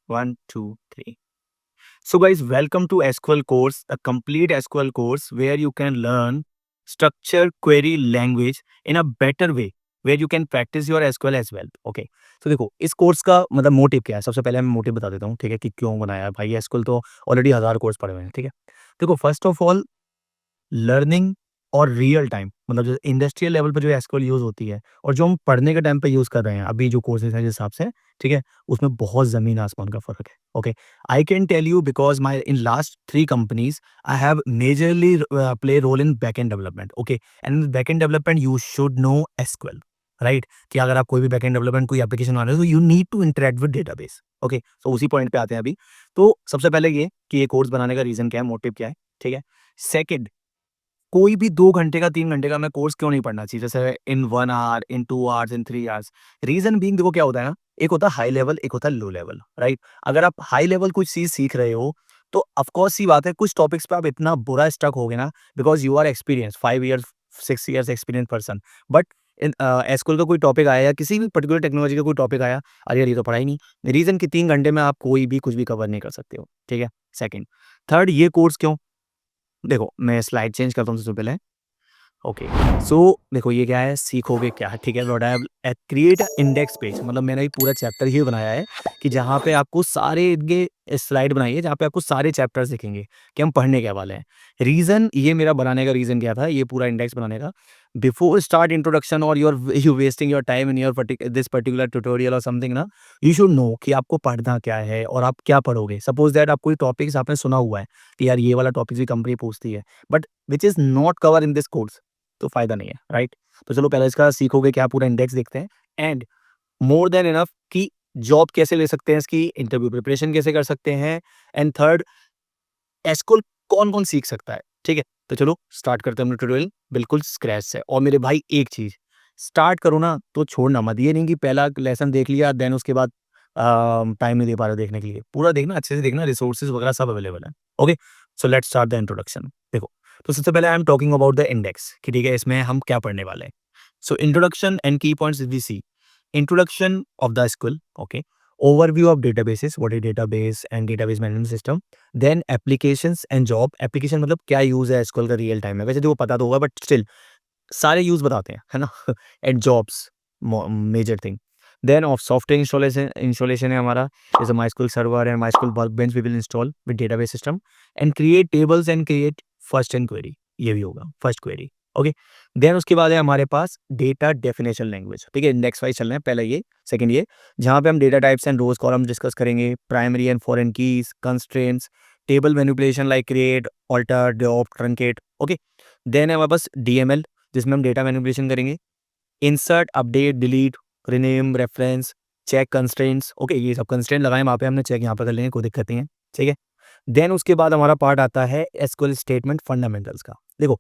One, two, three. So, guys, welcome to SQL course, a complete SQL course where you can learn structured query language in a better way, where you can practice your SQL as well. Okay. तो देखो इस course का मतलब motive क्या है? सबसे पहले मैं मोटिव बता देता हूँ, ठीक है, कि क्यों बनाया है भाई। SQL तो ऑलरेडी हज़ार कोर्स पढ़े हुए हैं, ठीक है। देखो फर्स्ट ऑफ ऑल लर्निंग और रियल टाइम मतलब जो इंडस्ट्रियल लेवल पे जो एसक्यूएल यूज़ होती है और जो हम पढ़ने के टाइम पे यूज़ कर रहे हैं, अभी जो कोर्सेज़ हैं जिस हिसाब से, ठीक है? उसमें बहुत ज़मीन-आसमान का फ़र्क है, okay? I can tell you because my in last 3 companies I have majorly play role in backend development, okay? And in backend development you should know SQL, right? कि अगर आप कोई भी बैकएंड डेवलपमेंट कोई एप्लीकेशन बना रहे हो, तो you need to interact with database, okay? So उसी पॉइंट पे आते हैं अभी। तो सबसे पहले ये कि ये कोर्स बनाने का रीज़न क्या है, मोटिव क्या है, ठीक है? सेकंड कोई भी 2 घंटे का 3 घंटे का मैं कोर्स क्यों नहीं पढ़ना चाहिए? जैसे in 1 hour, in 2 hours, in 3 hours. Reason being देखो क्या होता है ना, एक होता है हाई लेवल, एक होता है लो लेवल, राइट? अगर आप हाई लेवल कुछ चीज़ सीख रहे हो, तो ऑफ कोर्स सी बात है कुछ टॉपिक्स पे आप इतना बुरा स्टक होगे ना because you are experienced 5 years, 6 years experience person. But in SQL का कोई टॉपिक आया या किसी भी पर्टिकुलर टेक्नोलॉजी का कोई टॉपिक आया, अरे यार ये तो पढ़ा ही नहीं। रीज़न कि 3 घंटे में आप कोई भी कुछ भी कवर नहीं कर सकते हो, ठीक है? सेकंड, थर्ड ये कोर्स क्यों? देखो मैं स्लाइड चेंज करता हूँ सबसे पहले। ओके सो देखो ये क्या है सीखोगे क्या है ठीक है what I have create index page मतलब मैंने ये पूरा चैप्टर ही बनाया है कि जहाँ पे आपको सारे इनके स्लाइड बनाई है जहाँ पे आपको सारे चैप्टर्स दिखेंगे कि हम पढ़ने क्या वाले हैं रीजन ये मेरा बनाने का रीजन क्या था ये पूरा इंडेक्स बनाने का बिफोर स्टार्ट इंट्रोडक्शन और you wasting your time in your this particular tutorial और समथिंग ना यू शुड नो कि आपको पढ़ना क्या है और आप क्या पढ़ोगे सपोज दैट आप कोई टॉपिक्स आपने सुना हुआ है कि यार ये वाला टॉपिक भी कंपनी पूछती है but which is not cover in this course तो फ़ायदा नहीं है, राइट? तो चलो पहले इसका सीखोगे क्या पूरा इंडेक्स देखते हैं एंड मोर देन इनफ कि जॉब कैसे ले सकते हैं इसकी, इंटरव्यू प्रिपरेशन कैसे कर सकते हैं एंड थर्ड एसक्यूएल कौन-कौन सीख सकता है, ठीक है? तो चलो स्टार्ट करते हैं अपना ट्यूटोरियल बिल्कुल स्क्रैच से और मेरे भाई एक चीज़, स्टार्ट करो ना तो छोड़ना मत, ये नहीं कि पहला लेसन देख लिया देन उसके बाद टाइम नहीं दे पा रहे हो देखने के लिए। पूरा देखना, अच्छे से देखना, रिसोर्सेज़ वगैरह सब अवेलेबल है। Okay, so let's start the introduction. देखो, तो सबसे पहले I am talking about the index कि ठीक है इसमें हम क्या पढ़ने वाले हैं। So introduction and key points we see introduction of the SQL, okay, overview of databases, what is database and database management system, then applications and job, application मतलब क्या यूज है SQL का रियल टाइम में, वैसे तो वो पता तो होगा बट स्टिल सारे यूज बताते हैं है ना and jobs major thing then of software installation है हमारा जैसे MySQL server and MySQL workbench we will install with database system and create tables and create first and query, ये भी होगा फर्स्ट क्वेरी, ओके। देन उसके बाद है हमारे पास डेटा डेफिनेशन लैंग्वेज, ठीक है, इंडेक्स वाइज चल रहे हैं, पहले ये सेकंड ये जहाँ पे हम data types and rows column discuss करेंगे, primary and foreign keys, constraints, table manipulation like create, alter, drop, truncate, okay. Then है हमारे पास डीएमएल जिसमें हम डेटा मैनिपुलेशन करेंगे, insert, update, delete, rename, reference, check constraints, okay, ये सब constraint लगाए वहाँ पे हमने चेक यहाँ पे कर लेंगे, कोई दिक्कत नहीं है, ठीक है। देन उसके बाद हमारा पार्ट आता है एसक्यूएल स्टेटमेंट फंडामेंटल्स का। देखो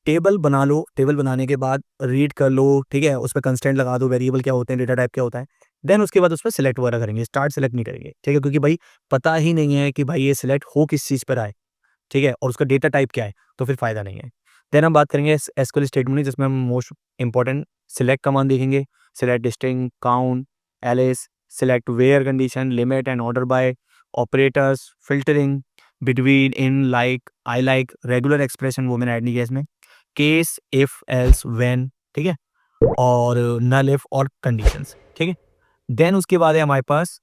टेबल बना लो, टेबल बनाने के बाद रीड कर लो, ठीक है, उस पे कंस्ट्रेंट लगा दो, वेरिएबल क्या होते हैं, डेटा टाइप क्या होता है। देन उसके बाद उस पे सिलेक्ट वगैरह करेंगे, स्टार्ट सिलेक्ट नहीं करेंगे, ठीक है, क्योंकि भाई पता ही नहीं है कि भाई ये सिलेक्ट हो किस चीज़ पर आए, ठीक है, और उसका डेटा टाइप क्या है, तो फिर फ़ायदा नहीं है। देन हम बात करेंगे एसक्यूएल स्टेटमेंट की जिसमें हम मोस्ट इंपॉर्टेंट सिलेक्ट कमांड देखेंगे, select string, count, alias, select where condition, limit and order by, operators, filtering, between, in, like, I like, regular expression वो मैंने ऐड नहीं किया इसमें, केस, इफ, एल्स, व्हेन, ठीक है, और नल, इफ और कंडीशंस, ठीक है। देन उसके बाद है हमारे पास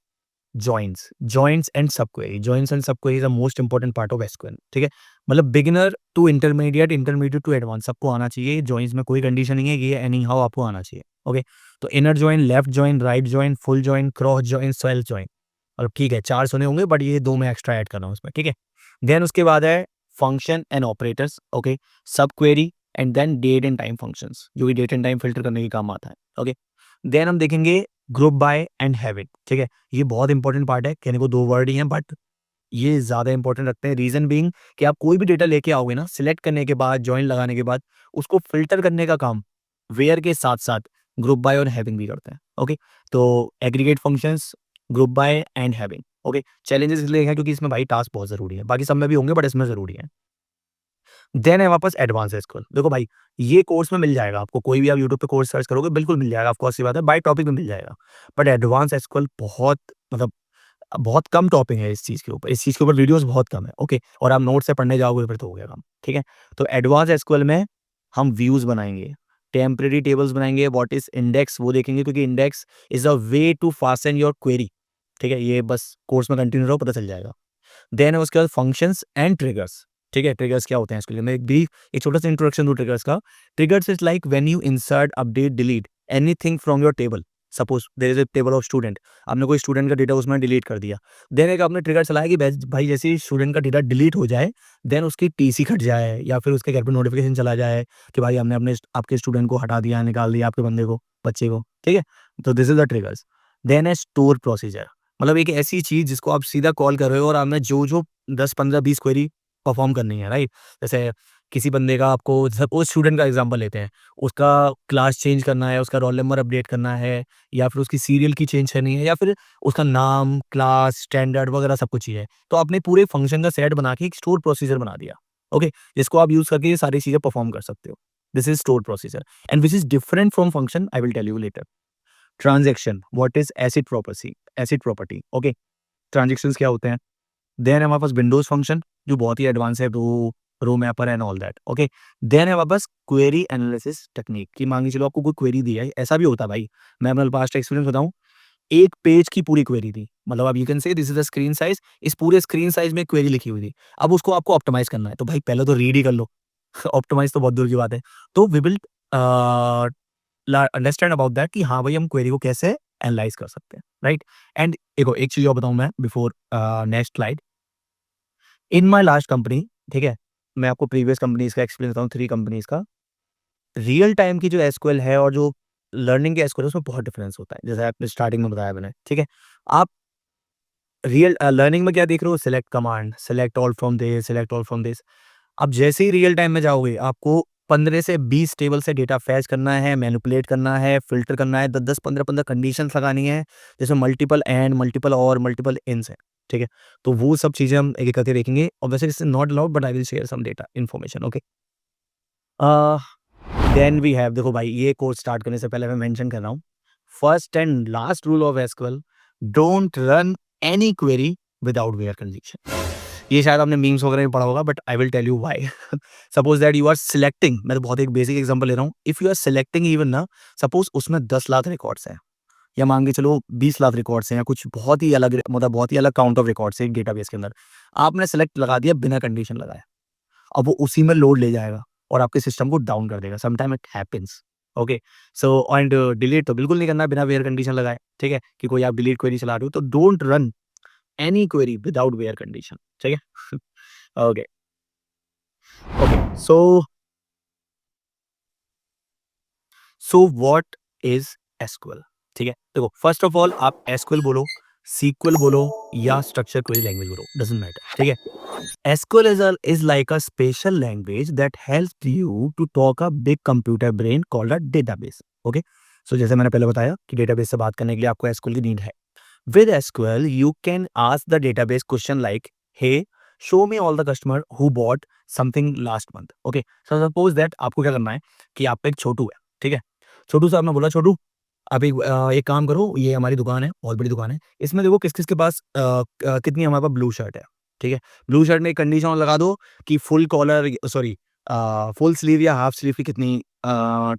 joints and sub query, joints and sub query is the most important part of SQL, ठीक है, मतलब beginner to intermediate, intermediate to advance सबको आना चाहिए। जॉइंट्स में कोई कंडीशन नहीं है कि ये एनी हाउ आपको आना चाहिए, ओके। तो inner join, left join, right join, full join, cross join, self join, और ठीक है 4 सुने होंगे बट ये 2 मैं एक्स्ट्रा ऐड कर रहा हूँ इसमें, ठीक है। देन उसके बाद है function and operators, okay, sub query and then date and time functions जो कि डेट एंड टाइम फिल्टर करने के काम आता है, ओके। देन हम देखेंगे ग्रुप बाय एंड हैविट, ठीक है, ये बहुत इंपॉर्टेंट पार्ट है, कहने को 2 वर्ड ही हैं बट ये ज़्यादा इंपॉर्टेंट रखते हैं। रीज़न बीइंग कि आप कोई भी डेटा लेके आओगे ना, सिलेक्ट करने के बाद, जॉइन लगाने के बाद, उसको फ़िल्टर करने का काम वेयर के साथ-साथ ग्रुप बाय और हैविंग भी करते हैं, ओके। तो aggregate functions, group by and having, okay. Challenges इसलिए हैं क्योंकि इसमें भाई टास्क बहुत ज़रूरी है, बाकी सब में भी होंगे बट इसमें ज़रूरी है। देन है हमारे पास एडवांस एसक्यूएल, देखो भाई ये कोर्स में मिल जाएगा आपको, कोई भी आप यूट्यूब पे कोर्स सर्च करोगे बिल्कुल मिल जाएगा, ऑफ कोर्स सी बात है, बाय टॉपिक में मिल जाएगा। बट एडवांस एसक्यूएल बहुत मतलब बहुत कम टॉपिक है इस चीज़ के ऊपर वीडियोज़ बहुत कम है, ओके? और आप नोट से पढ़ने जाओगे फिर तो हो गया काम, ठीक है? तो एडवांस एसक्यूएल में हम व्यूज़ बनाएँगे, टेम्परेरी टेबल्स बनाएँगे, व्हाट इज़ इंडेक्स वो देखेंगे क्योंकि index is a way to fasten your query, ठीक है? ये बस कोर्स में कंटिन्यू रहो पता चल जाएगा। देन उसके बाद फंक्शंस एंड ट्रिगर्स, ठीक है? ट्रिगर्स क्या होते हैं इसके लिए मैं एक छोटा सा इंट्रोडक्शन दूँ ट्रिगर्स का। Triggers is like when you insert, update, delete anything from your table. Suppose there is a table of student, आपने कोई स्टूडेंट का डेटा उसमें डिलीट कर दिया। देन एक आपने ट्रिगर चलाया कि भाई जैसे ही स्टूडेंट का डेटा डिलीट हो जाए, देन उसकी टीसी कट जाए या फिर उसके घर पे नोटिफिकेशन चला जाए कि भाई हमने आपके स्टूडेंट को हटा दिया, निकाल दिया आपके बंदे को, बच्चे को, ठीक है? तो this is the triggers. Then है स्टोर प्रोसीजर, मतलब एक ऐसी चीज़ जिसको आप सीधा कॉल कर रहे हो और आपने जो-जो 10, 15, 20 क्वेरी परफ़ॉर्म करनी है, राइट? जैसे किसी बंदे का आपको सपोज़ स्टूडेंट का एग्ज़ाम्पल लेते हैं, उसका क्लास चेंज करना है, उसका रोल नंबर अपडेट करना है या फिर उसकी सीरियल की चेंज करनी है या फिर उसका नाम, क्लास, स्टैंडर्ड वगैरह सब कुछ चाहिए। तो आपने पूरे फंक्शन का सेट बना के एक स्टोर प्रोसीजर बना दिया, ओके? जिसको आप यूज़ करके ये सारी चीज़ें परफ़ॉर्म कर सकते हो। This is store procedure and which is different from function I will tell you later. Transaction, what is acid property, okay? Transactions क्या होते हैं? देन है हमारे पास विंडोज़ फंक्शन जो बहुत ही एडवांस है, row mapper and all that, okay? Then है हमारे पास क्वेरी एनालिसिस टेक्निक कि मान के चलो आपको कोई क्वेरी दी है, ऐसा भी होता है भाई। मैं अपना पास्ट एक्सपीरियंस बताऊँ, एक पेज की पूरी क्वेरी थी। मतलब आप you can say this is the screen size, इस पूरे स्क्रीन साइज़ में क्वेरी लिखी हुई थी। अब उसको आपको ऑप्टिमाइज़ करना है, तो भाई पहले तो रीड ही कर लो। ऑप्टिमाइज़ तो बहुत दूर की बात है। तो वी विल अ, ला अंडरस्टैंड अबाउट दैट कि हाँ भाई हम क्वेरी को कैसे एनालाइज़ कर सकते हैं, राइट? एंड देखो एक चीज़ और बताऊँ मैं before next slide. In my last company, ठीक है? मैं आपको प्रीवियस कंपनीज़ का एक्सपीरियंस बताऊँ 3 कंपनीज़ का। रियल टाइम की जो एसक्यूएल है और जो लर्निंग की एसक्यूएल है उसमें बहुत डिफरेंस होता है। जैसे आपने स्टार्टिंग में बताया मैंने, ठीक है? आप लर्निंग में क्या देख रहे हो? Select command, select all from this. अब जैसे ही रियल टाइम में जाओगे, आपको 15 से 20 टेबल से डेटा फेच करना है, मैनिपुलेट करना है, फ़िल्टर करना है, 10-10, 15-15 कंडीशंस लगानी है, जिसमें मल्टीपल एंड, मल्टीपल और, मल्टीपल इन्स हैं, ठीक है? तो वो सब चीज़ें हम एक-एक करके देखेंगे और वैसे this is not allowed but I will share some data information, okay? Uh, then we have देखो भाई ये कोर्स स्टार्ट करने से पहले मैं मेंशन कर रहा हूँ, first and last rule of SQL, don't run any query without where condition. ये शायद आपने मीम्स वगैरह में पढ़ा होगा but I will tell you why. Suppose that you are selecting, मैं तो बहुत एक बेसिक एग्जांपल ले रहा हूँ, if you are selecting even ना, सपोज उसमें 10 लाख रिकॉर्ड्स हैं या मान के चलो 20 लाख रिकॉर्ड्स हैं या कुछ बहुत ही अलग मतलब बहुत ही अलग काउंट ऑफ रिकॉर्ड्स है एक डेटाबेस के अंदर, आपने सेलेक्ट लगा दिया बिना कंडीशन लगाए, अब वो उसी में लोड ले जाएगा और आपके सिस्टम को डाउन कर देगा, sometime it happens, okay? So and delete तो बिल्कुल नहीं करना बिना वेयर कंडीशन लगाए, ठीक है? कि कोई आप डिलीट क्वेरी चला रहे हो तो don't run any query without where condition, ठीक है? Okay, okay, so what is SQL? ठीक है? देखो फर्स्ट ऑफ ऑल आप एसक्यूएल बोलो, सीक्वल बोलो या स्ट्रक्चर क्वेरी लैंग्वेज बोलो, डज़न्ट मैटर, ठीक है? SQL is like a special language that helps you to talk a big computer brain called a database. Okay? So जैसे मैंने पहले बताया कि डेटाबेस से बात करने के लिए आपको SQL की नीड है. With SQL, you can ask the database question like, "Hey, show me all the customer who bought something last month." Okay? So suppose that आपको क्या करना है कि आप पे एक छोटू है, ठीक है? छोटू से आपने बोला छोटू आप एक काम करो, ये हमारी दुकान है, बहुत बड़ी दुकान है। इसमें देखो किस-किस के पास कितनी हमारे पास ब्लू शर्ट है, ठीक है? ब्लू शर्ट में एक कंडीशन और लगा दो कि full collar sorry full sleeve या हाफ स्लीव की कितनी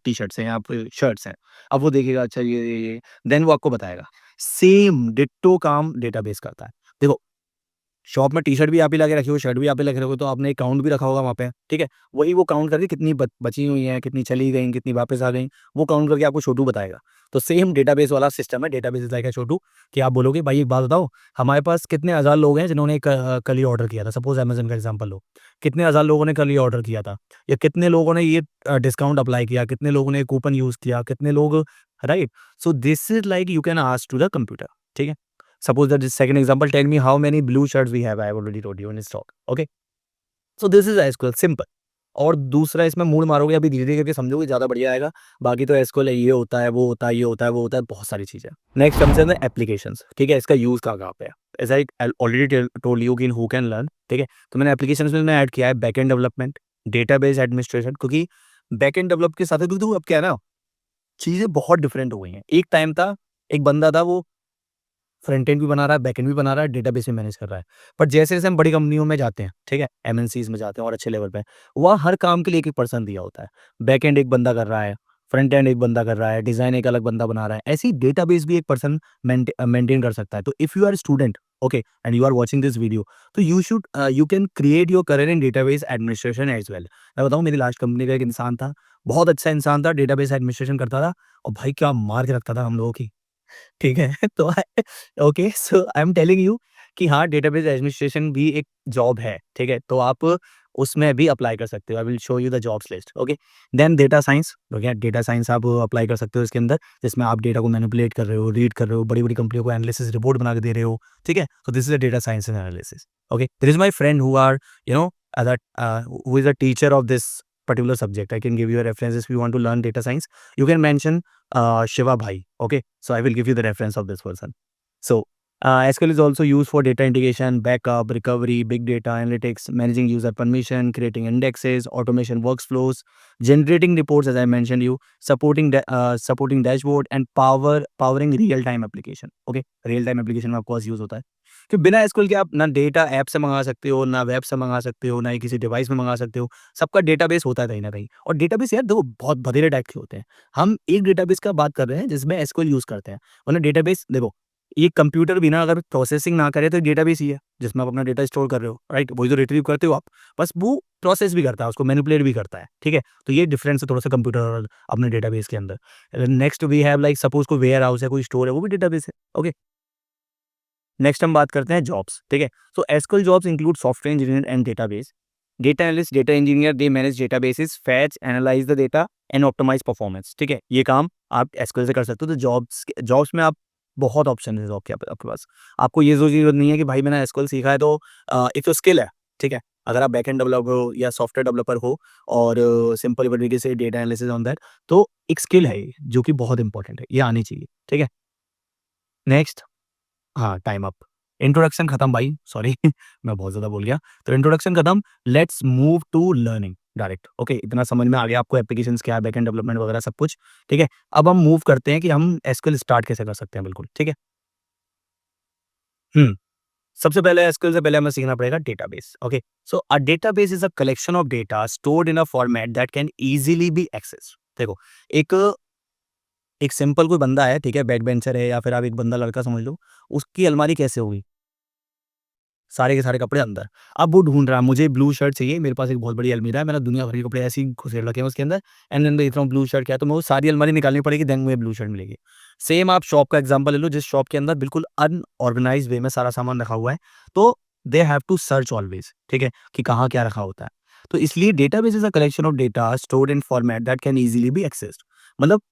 टी-शर्ट्स हैं या फिर शर्ट्स हैं। अब वो देखेगा अच्छा ये, देन वो आपको बताएगा। सेम डिट्टो काम डेटाबेस करता है। देखो शॉप में टी-शर्ट भी आप ही लाके रखे हो, शर्ट भी आप ही लाके रखे हो, तो आपने एक काउंट भी रखा होगा वहाँ पे, ठीक है? वही वो काउंट करके कितनी बची हुई हैं, कितनी चली गईं, कितनी वापस आ गईं, वो काउंट करके आपको छोटू बताएगा। तो सेम डेटाबेस वाला सिस्टम है, डेटाबेस इज़ लाइक अ छोटू कि आप बोलोगे भाई एक बात बताओ, हमारे पास कितने हज़ार लोग हैं जिन्होंने कल ही ऑर्डर किया था, सपोज़ अमेज़न का एग्ज़ाम्पल लो। कितने हज़ार लोगों ने कल ही ऑर्डर किया था या कितने लोगों ने ये डिस्काउंट अप्लाई किया, कितने लोगों ने कूपन यूज़ किया, कितने लोग right? So this is like you can ask to the computer, ठीक है? Suppose that the second example, tell me how many blue shirts we have. I have already told you in stock. Okay. So this is SQL simple. और दूसरा इसमें mood मारोगे अभी धीरे-धीरे करके समझोगे ज़्यादा बढ़िया आएगा। बाकी तो एसक्यूएल ये होता है, वो होता है, ये होता है, वो होता है, बहुत सारी चीज़ें। Next comes in the applications, ठीक है? इसका यूज़ कहाँ-कहाँ पे है? As I already told you कि इन हू कैन लर्न, ठीक है? तो मैंने एप्लीकेशंस में ऐड किया है बैकएंड डेवलपमेंट, डेटाबेस एडमिनिस्ट्रेशन क्योंकि बैकएंड डेवलप के साथ है क्योंकि अब क्या है ना, चीज़ें बहुत डिफरेंट हो गई हैं। एक टाइम था, एक बंदा था वो फ्रंट एंड भी बना रहा है, बैक एंड भी बना रहा है, डेटाबेस भी मैनेज कर रहा है। बट जैसे-जैसे हम बड़ी कंपनियों में जाते हैं, ठीक है? एमएनसीज़ में जाते हैं और अच्छे लेवल पे, वहाँ हर काम के लिए एक-एक पर्सन दिया होता है। बैक एंड एक बंदा कर रहा है, फ्रंट एंड एक बंदा कर रहा है, डिज़ाइन एक अलग बंदा बना रहा है। ऐसे ही डेटाबेस भी एक पर्सन मेंटेन कर सकता है। तो if you are student, okay, and you are watching this video, तो you can create your career in database administration as well. मैं बताऊँ, मेरी लास्ट कंपनी का एक इंसान था, बहुत अच्छा इंसान था, डेटाबेस एडमिनिस्ट्रेशन करता था और भाई क्या मार के रखता था हम लोगों की। ठीक है? तो okay, so I am telling you कि हाँ, डेटाबेस एडमिनिस्ट्रेशन भी एक जॉब है, ठीक है? तो आप उसमें भी अप्लाई कर सकते हो। I will show you the jobs list, okay? Then data science, हो गया, डेटा साइंस आप अप्लाई कर सकते हो इसके अंदर, जिसमें आप डेटा को मैनिपुलेट कर रहे हो, रीड कर रहे हो, बड़ी-बड़ी कंपनियों को एनालिसिस रिपोर्ट बना के दे रहे हो, ठीक है? So this is a data science and analysis, okay? There is my friend who are, you know, who is a teacher of this particular subject. I can give you a reference if you want to learn data science. You can mention Shiva Bhai, okay? So I will give you the reference of this person. So, SQL is also used for data integration, backup, recovery, big data analytics, managing user permission, creating indexes, automation workflows, generating reports, as I mentioned you, supporting dashboard and powering real time application. Okay, real time application में of course use होता है कि बिना SQL के आप ना data app से मंगा सकते हो, ना वेब से मंगा सकते हो, ना ही किसी डिवाइस में मंगा सकते हो। सबका डेटाबेस होता है कहीं ना कहीं, और डेटाबेस यार देखो बहुत बधेरे टाइप के होते हैं। हम एक डेटाबेस का बात कर रहे हैं जिसमें SQL यूज करते हैं, वरना डेटाबेस देखो, ये कंप्यूटर भी ना अगर प्रोसेसिंग ना करे तो डेटाबेस ही है जिसमें आप अपना डेटा स्टोर कर रहे हो, राइट? वही तो रिट्रीव करते हो आप, बस वो प्रोसेस भी करता है, उसको मैनिपुलेट भी करता है, ठीक है? तो ये डिफरेंस है थोड़ा सा कंप्यूटर और अपने डेटाबेस के अंदर। Next we have like suppose कोई वेयर हाउस है, कोई स्टोर है, वो भी डेटाबेस है। ओके, नेक्स्ट हम बात करते हैं जॉब्स, ठीक है? So SQL jobs include software engineer and database, data analyst, data engineer, they manage databases, fetch, analyse the data and optimise performance, ठीक है? ये काम आप एसक्यूएल से कर सकते हो। तो जॉब्स में आप बहुत ऑप्शन है जॉब के आपके पास। आपको ये जरूरत नहीं है कि भाई मैंने एसक्यूएल सीखा है तो एक तो स्किल है, ठीक है? अगर आप बैकएंड डेवलपर हो या सॉफ्टवेयर डेवलपर हो और सिंपल तरीके से डेटा एनालिसिस ऑन दैट, तो एक स्किल है ये, जो कि बहुत इंपॉर्टेंट है, ये आनी चाहिए, ठीक है? नेक्स्ट, हाँ, टाइम अप। इंट्रोडक्शन खत्म भाई, सॉरी मैं बहुत ज़्यादा बोल गया। तो इंट्रोडक्शन खत्म, let's move to learning direct. Okay, इतना समझ में आ गया आपको एप्लीकेशंस क्या है, बैकएंड डेवलपमेंट वगैरह सब कुछ, ठीक है? अब हम मूव करते हैं कि हम एसक्यूएल स्टार्ट कैसे कर सकते हैं, बिल्कुल, ठीक है? हुँ, सबसे पहले एसक्यूएल से पहले हमें सीखना पड़ेगा database. Okay, so a database is a collection of data stored in a format that can easily B accessed. देखो, एक एक सिंपल कोई बंदा है, ठीक है? बैक बेंचर है या फिर आप एक बंदा लड़का समझ लो, उसकी अलमारी कैसे होगी? सारे के सारे कपड़े अंदर। अब वो ढूँढ रहा है, मुझे ब्लू शर्ट चाहिए, मेरे पास एक बहुत बड़ी अलमीरा है, मैंने दुनिया भर के कपड़े ऐसे ही घुसेड़ रखे हैं उसके अंदर, एंड देन देख रहा हूँ ब्लू शर्ट क्या है, तो मैं वो सारी अलमारी निकालनी पड़ेगी, देन मुझे ब्लू शर्ट मिलेगी। सेम आप शॉप का एग्ज़ाम्पल ले लो, जिस शॉप के अंदर बिल्कुल अनऑर्गनाइज़्ड वे में सारा सामान रखा हुआ है, तो they have to search always, ठीक है? कि कहाँ क्या रखा होता है। तो इसलिए database is a collection of data stored in format that can easily B accessed. मतलब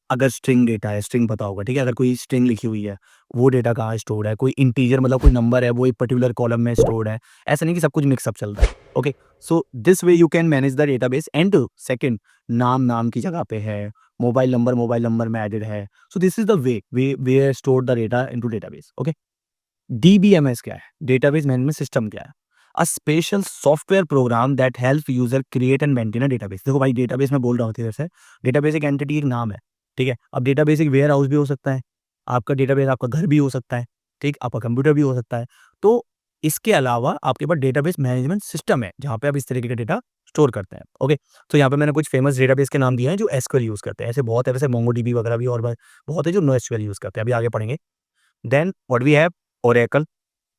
अगर स्ट्रिंग डेटा है, स्ट्रिंग पता होगा, ठीक है? अगर कोई स्ट्रिंग लिखी हुई है, वो डेटा कहाँ स्टोर्ड है, कोई इंटीजर मतलब कोई नंबर है, वो एक पर्टिकुलर कॉलम में स्टोर्ड है। ऐसा नहीं कि सब कुछ मिक्स अप चल रहा है, okay? So this way you can manage the database and second, नाम नाम की जगह पे है, मोबाइल नंबर में एडेड है। सो this is the way way store the data into database, okay? DBMS क्या है? डेटाबेस मैनेजमेंट सिस्टम क्या है? A special software program that help user create and maintain a database. देखो भाई, डेटाबेस मैं बोल रहा हूँ तेरे से, डेटाबेस एक एंटिटी, एक नाम है, ठीक है? अब डेटाबेस एक वेयर हाउस भी हो सकता है, आपका डेटाबेस आपका घर भी हो सकता है, ठीक? आपका कंप्यूटर भी हो सकता है। तो इसके अलावा आपके पास डेटाबेस मैनेजमेंट सिस्टम है, जहाँ पे आप इस तरीके का डेटा स्टोर करते हैं, ओके? तो यहाँ पे मैंने कुछ फेमस डेटाबेस के नाम दिए हैं जो एसक्यूएल यूज़ करते हैं। ऐसे बहुत है, वैसे मोंगोडीबी वगैरह भी और बहुत है जो नो एसक्यूएल यूज़ करते हैं। अभी आगे पढ़ेंगे। Then what we have, Oracle,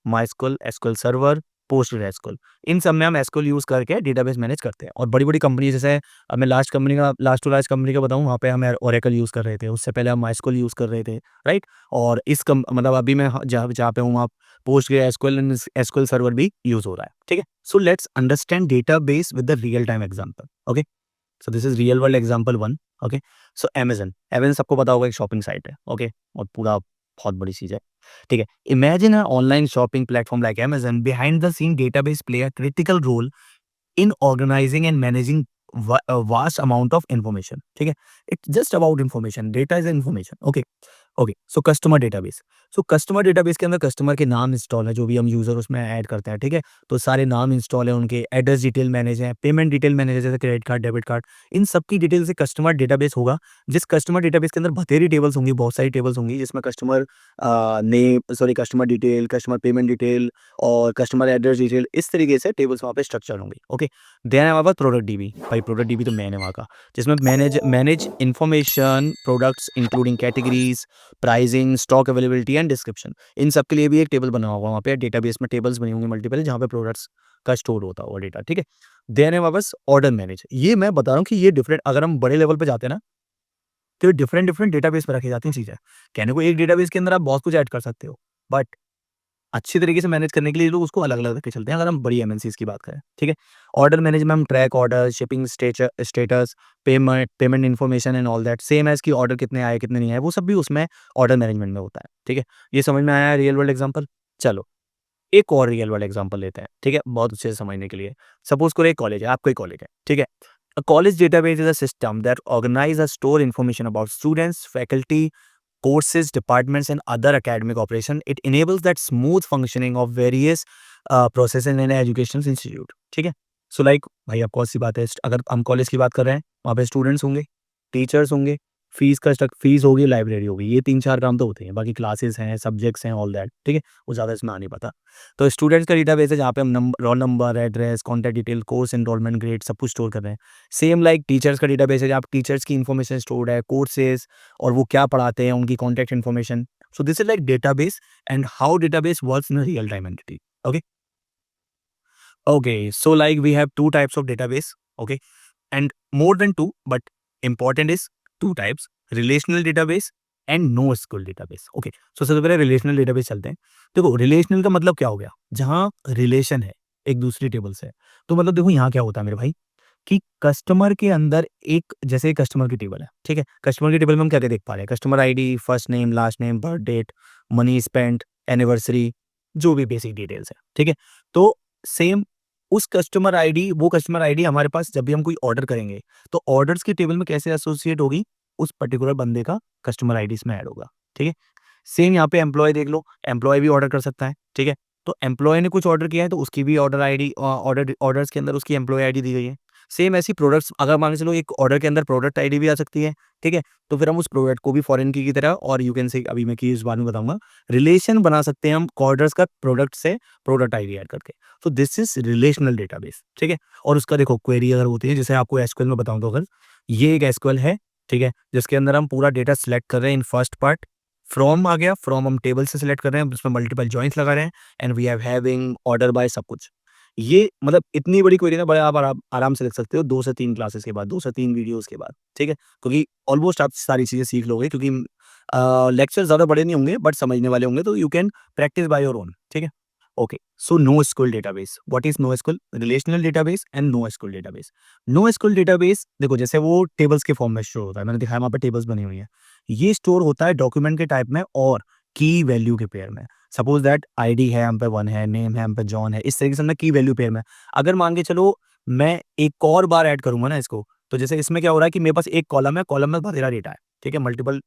MySQL, SQL server, PostgreSQL, इन सब में हम एसक्यूएल यूज़ करके डेटाबेस मैनेज करते हैं। और बड़ी-बड़ी कंपनी जैसे अब मैं लास्ट टू लास्ट कंपनी का बताऊँ, वहाँ पे हम ओरेकल यूज़ कर रहे थे, उससे पहले हम माइस्क्ल यूज़ कर रहे थे, राइट? और इस कम मतलब अभी मैं जहाँ जहाँ पे हूँ, आप पोस्टग्रेसक्यूएल एंड एसक्यूएल सर्वर भी यूज़ हो रहा है, ठीक है? So let's understand database with the real time example, okay? So this is real world example 1, okay? So Amazon सबको पता होगा, एक शॉपिंग साइट है, ओके? और पूरा बहुत बड़ी चीज़ है, ठीक है? Imagine an online shopping platform like Amazon. Behind the scene, database play a critical role in organizing and managing a vast amount of information. ठीक है? It's just about information. Data is information. Okay. Okay, so customer database. So customer database के अंदर customer के नाम install है, जो भी हम यूज़र उसमें ऐड करते हैं, ठीक है? तो सारे नाम इंस्टॉल है, उनके एड्रेस डिटेल मैनेज है, पेमेंट डिटेल मैनेज है, जैसे क्रेडिट कार्ड, डेबिट कार्ड, इन सब की डिटेल से कस्टमर डेटाबेस होगा। जिस कस्टमर डेटाबेस के अंदर बथेरी टेबल्स होंगी, बहुत सारी टेबल्स होंगी, जिसमें customer name sorry customer detail, customer payment detail और कस्टमर एड्रेस डिटेल, इस तरीके से टेबल्स वहाँ पे स्ट्रक्चर होंगी। ओके, देन है हमारे पास प्रोडक्ट डीबी। भाई प्रोडक्ट डीबी तो मैन है वहाँ का, जिसमें manage manage information products including categories, pricing, stock availability and description, इन सब के लिए भी एक टेबल बना होगा वहाँ पे, डेटाबेस में टेबल्स बनी होंगी मल्टीपल, जहाँ पे प्रोडक्ट्स का स्टोर होता होगा डेटा, ठीक है? देन है वापस ऑर्डर मैनेज। ये मैं बता रहा हूँ कि ये डिफरेंट, अगर हम बड़े लेवल पे जाते हैं ना, तो ये डिफरेंट डिफरेंट डेटाबेस पे रखी जाती हैं चीज़ें। कहने को एक डेटाबेस के अंदर आप बहुत कुछ ऐड कर सकते हो, बट अच्छी तरीके से मैनेज करने के लिए लोग उसको अलग-अलग रख के चलते हैं, अगर हम बड़ी एमएनसीज़ की बात करें, ठीक है? ऑर्डर मैनेज में हम track order, shipping status, payment payment information and all that, same as कि ऑर्डर कितने आए, कितने नहीं आए, वो सब भी उसमें ऑर्डर मैनेजमेंट में होता है, ठीक है? ये समझ में आया रियल वर्ल्ड एग्ज़ाम्पल? चलो, एक और रियल वर्ल्ड एग्ज़ाम्पल लेते हैं, ठीक है? बहुत अच्छे से समझने के लिए। सपोज़ करो एक कॉलेज है, आपका ही कॉलेज है, ठीक है? A college database is a system that organize or store information about students, faculty, courses, departments, and other academic operation. It enables that smooth functioning of various processes in an educational institute. ठीक है? So like भाई अब कौन सी बात है, अगर हम college की बात कर रहे हैं, वहाँ पे स्टूडेंट्स होंगे, टीचर्स होंगे, फीस होगी, लाइब्रेरी होगी, ये 3-4 काम तो होते हैं, बाकी क्लासेस हैं, सब्जेक्ट्स हैं, ऑल दैट, ठीक है? वो ज़्यादा इसमें आ नहीं पाता। तो स्टूडेंट्स का डेटाबेस है, जहाँ पे हम roll number, address, contact detail, course enrolment, grade सब कुछ स्टोर कर रहे हैं। सेम लाइक टीचर्स का डेटाबेस है, जहाँ टीचर्स की इन्फॉर्मेशन स्टोर्ड है, कोर्सेज़ और वो क्या पढ़ाते हैं, उनकी contact information. So this is like database and how database works in a real time entity. Okay? Okay, so like we have two types of database, okay, and more than two, but important is two types: relational database and NoSQL database. Okay, so सबसे पहले relational database चलते हैं। देखो relational का मतलब क्या हो गया? जहाँ relation है एक दूसरी टेबल से। तो मतलब देखो यहाँ क्या होता है मेरे भाई, कि कस्टमर के अंदर एक, जैसे कस्टमर की टेबल है, ठीक है? कस्टमर की टेबल में हम क्या-क्या देख पा रहे हैं? Customer ID, first name, last name, birth date, money spent, anniversary, जो भी बेसिक डिटेल्स है, ठीक है? तो सेम उस कस्टमर आईडी, वो कस्टमर आईडी हमारे पास जब भी हम कोई ऑर्डर करेंगे, तो ऑर्डर्स की टेबल में कैसे एसोसिएट होगी? उस पर्टिकुलर बंदे का कस्टमर आईडी इसमें ऐड होगा, ठीक है? सेम यहाँ पे एम्प्लॉयी देख लो, एम्प्लॉयी भी ऑर्डर कर सकता है, ठीक है? तो एम्प्लॉयी ने कुछ ऑर्डर किया है, तो उसकी भी ऑर्डर आईडी ऑर्डर्स के अंदर उसकी एम्प्लॉयी आईडी दी गई है। सेम ऐसी प्रोडक्ट्स, अगर मान के चलो एक ऑर्डर के अंदर प्रोडक्ट आईडी भी आ सकती है, ठीक है? तो फिर हम उस प्रोडक्ट को भी फॉरेन की तरह, और यू कैन से, अभी मैं कीज़ बाद में बताऊँगा, रिलेशन बना सकते हैं हम ऑर्डर्स का प्रोडक्ट से, प्रोडक्ट आईडी ऐड करके। तो दिस इज़ रिलेशनल डेटाबेस, ठीक है? और उसका देखो क्वेरी अगर होती है, जैसे आपको एसक्यूएल में बताऊँ तो, अगर ये एक एसक्यूएल है, ठीक है? जिसके अंदर हम पूरा डेटा सिलेक्ट कर रहे हैं इन फर्स्ट पार्ट, फ्रॉम आ गया, फ्रॉम हम टेबल से सिलेक्ट कर रहे हैं, उसमें मल्टीपल जॉइंट्स लगा रहे हैं, and we have having, order by, सब कुछ। ये मतलब इतनी बड़ी क्वेरी ना, बड़े आप आराम से लिख सकते हो 2 से 3 क्लासेस के बाद, 2 से 3 वीडियोज़ के बाद, ठीक है? क्योंकि ऑलमोस्ट आप सारी चीज़ें सीख लोगे, क्योंकि लेक्चर ज़्यादा बड़े नहीं होंगे, बट समझने वाले होंगे, तो you can practice by your own, ठीक है? Okay, so NoSQL database. What is NoSQL? Relational database and NoSQL database. NoSQL database देखो, जैसे वो टेबल्स के फॉर्म में स्टोर होता है, मैंने दिखाया वहाँ पे टेबल्स बनी हुई हैं। ये स्टोर होता है डॉक्यूमेंट के टाइप में और की वैल्यू के पेयर में। सपोज दैट आईडी है हम पे 1 है, नेम है हम पे जॉन है, इस तरीके से हमने की वैल्यू पेयर में। अगर मान के चलो मैं एक और बार ऐड करूँगा ना इसको, तो जैसे इसमें क्या हो रहा है कि मेरे पास एक कॉलम है, कॉलम में बथेरा डेटा है, ठीक है? मल्टीपल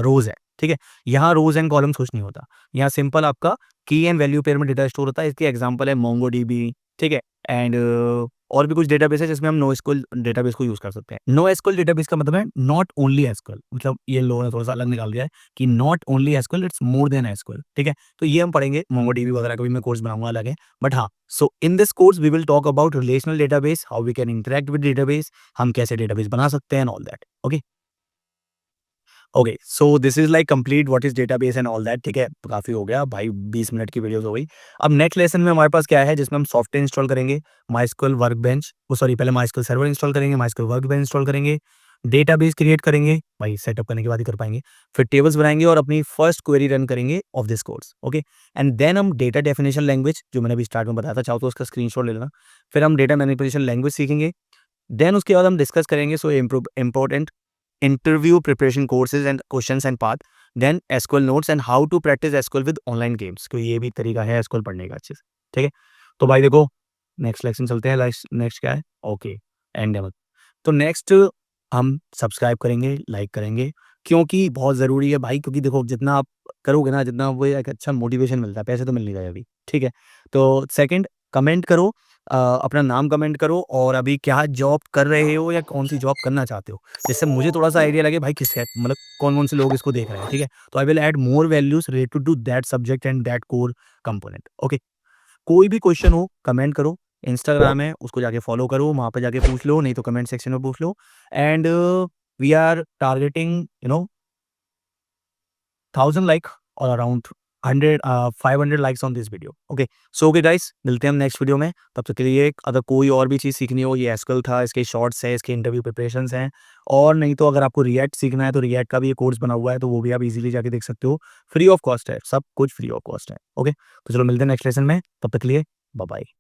रोज़ है, ठीक है? यहाँ रोज़ एंड कॉलम्स कुछ नहीं होता। यहाँ सिंपल आपका की एंड वैल्यू पेयर में डेटा स्टोर होता है। इसके एग्जांपल है मोंगोडीबी, ठीक है? एंड और भी कुछ डेटाबेस है जिसमें हम नोएसक्यूएल डेटाबेस को यूज़ कर सकते हैं। नोएसक्यूएल डेटाबेस का मतलब है नॉट ओनली एसक्यूएल, मतलब ये लोगों ने थोड़ा-सा अलग निकाल दिया है कि not only SQL, it's more than SQL, ठीक है? तो ये हम पढ़ेंगे, मोंगोडीबी वगैरह का भी मैं कोर्स बनाऊँगा अलग है। बट हाँ, so in this course we will talk about relational database, how we can interact with database, हम कैसे डेटाबेस बना सकते हैं and all that, okay? Okay, so this is like complete what is database and all that, ठीक है? तो काफ़ी हो गया भाई, 20 मिनट की वीडियोज़ हो गई। अब नेक्स्ट लेसन में हमारे पास क्या है, जिसमें हम सॉफ्टवेयर इंस्टॉल करेंगे, माइस्क्यूएल वर्कबेंच, वो सॉरी पहले माइस्क्यूएल सर्वर इंस्टॉल करेंगे, माइस्क्यूएल वर्कबेंच इंस्टॉल करेंगे, डेटाबेस क्रिएट करेंगे, भाई सेटअप करने के बाद ही कर पाएँगे। फिर टेबल्स बनाएँगे और अपनी फर्स्ट क्वेरी रन करेंगे of this course, okay? And then हम डेटा डेफिनिशन लैंग्वेज, जो मैंने अभी स्टार्ट में बताया था, चाहो तो उसका स्क्रीनशॉट ले लेना। फिर हम डेटा मैनिपुलेशन लैंग्वेज सीखेंगे। देन उसके बाद हम डिस्कस करेंगे so important interview preparation courses and questions and path, then SQL notes and how to practice SQL with online games, तो ये भी तरीका है एसक्यूएल पढ़ने का अच्छे से, ठीक है? तो भाई देखो, नेक्स्ट लेक्चर चलते हैं। नेक्स्ट क्या है? ओके, एंड तो नेक्स्ट हम सब्सक्राइब करेंगे, लाइक करेंगे, क्योंकि बहुत ज़रूरी है भाई, क्योंकि देखो जितना आप करोगे ना, जितना वो एक अच्छा मोटिवेशन मिलता है, पैसे तो मिल नहीं रहे अभी, ठीक है? तो सेकंड, कमेंट करो, अपना नाम कमेंट करो और अभी क्या जॉब कर रहे हो या कौन-सी जॉब करना चाहते हो? जिससे मुझे थोड़ा-सा आइडिया लगे भाई किस मतलब कौन-कौन से लोग इसको देख रहे हैं, ठीक है? तो I will add more values related to that subject and that core component, okay? कोई भी क्वेश्चन हो कमेंट करो, इंस्टाग्राम है उसको जाके फॉलो करो, वहाँ पे जाके पूछ लो, नहीं तो कमेंट सेक्शन में पूछ लो and we are targeting 1000 like और around 500 likes on this video, okay? So okay guys, मिलते हैं हम नेक्स्ट वीडियो में, तब तक के लिए अगर कोई और भी चीज़ सीखनी हो, ये एसक्यूएल था, इसके शॉर्ट्स हैं, इसके इंटरव्यू प्रिपरेशंस हैं और नहीं तो अगर आपको रिएक्ट सीखना है तो रिएक्ट का भी एक कोर्स बना हुआ है, तो वो भी आप इजीली जाके देख सकते हो, फ्री ऑफ कॉस्ट है, सब कुछ फ्री ऑफ कॉस्ट है, ओके? तो चलो मिलते हैं नेक्स्ट लेसन में, तब तक के लिए बाय बाय।